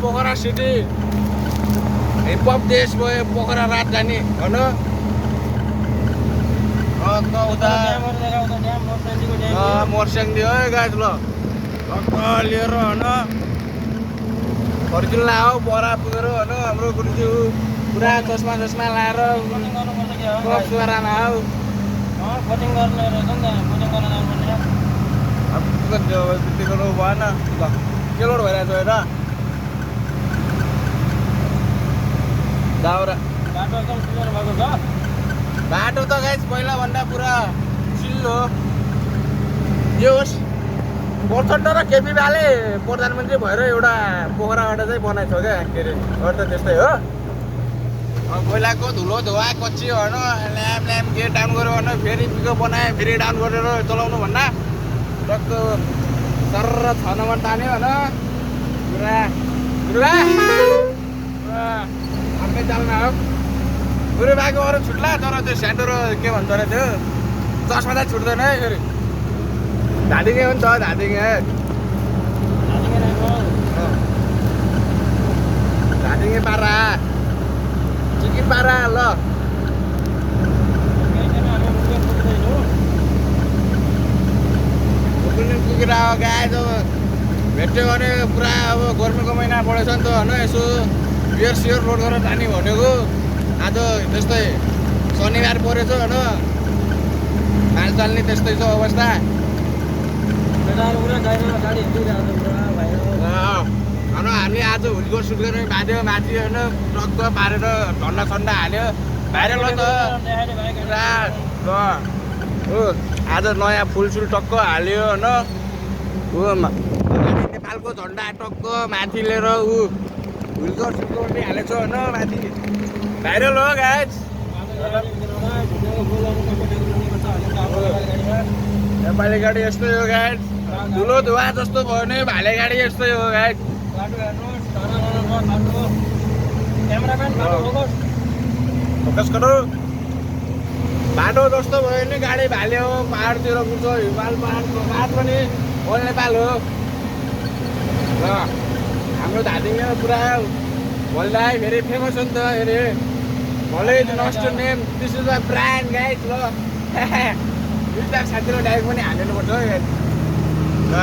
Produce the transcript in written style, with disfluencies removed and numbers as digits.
Pokhara city hip hop देश भयो पोखरा राजधानी होइन उता मोर्स्याङ दियो है गाइस ल लिएर होइन फर्किन हो बरा पुगेर होइन हाम्रो गुरुजी पुरा चस्मा लाएर हौ कोचिङ गर्ने रहेछ नि त कोचिङ गर्न जानुपर्ने अब बिक्री गर्नु भएन ल के लोड भइरहेको छ हेर दाउरा बाटो एकदम क्लियर भएको छ बाटो त गाइस पहिला भन्दा पुरा चिल्लो यो होस् प्रचण्ड र केपी बाले प्रधानमन्त्री भएर एउटा पोखराबाट चाहिँ बनाएको छ क्या के अरे अरू त त्यस्तै हो पहिलाको धुलो धुवा कच्ची होइन ल्याम के डाउन गऱ्यो भने फेरि पिकअप बनायो फेरि डाउन गरेर चलाउनु भन्दा टक्क सर 6 नम्बर तान्यो होइन पुरा आफै चाल्न हो गुरुबाको अरू छुट्ला तर त्यो स्यान्डो र के भन्छ अरे त्यो चस्मा चाहिँ छुट्दैन है फेरि धादिङे हो नि त धादिङे पारा चिकिन पारा ल पुगेर गाए त भेट्यो भने पुरा अब गर्मीको महिना पढेछ नि त होइन यसो बियर सियर लोड गरेर जाने भनेको आज त्यस्तै शनिबार परेछ होइन हाल चाल्ने त्यस्तै छ अवस्था हामी आज हुलको सुट गरेर बाँध्यो माथि होइन ट्रक पारेर ठन्डा हाल्यो भाइरल हो त हो आज नयाँ फुलसुल टक्क हाल्यो होइन हो नेपालको झन्डा टक्क माथि लिएर हुलको सुट गर्ने हालेको छ होइन माथि भाइरल हो गाइस नेपाली गाडी यस्तै हो गाइस धुलो धुवा जस्तो भयो भने भाले गाडी यस्तै हो गाइस फोकस गरौ बाटो जस्तो भयो भने गाडी भाल्यो पहाडतिर पुग्छ हिमाल पहाड पनि होल नेपाल हो र हाम्रो धादिङमा पुरा भोल्दा फेरि फेमस हो नि त अरे भोलै नस्ट name this is a brand guys ल साथीको डाइरेक्ट पनि हालिदिनुपर्छ है ल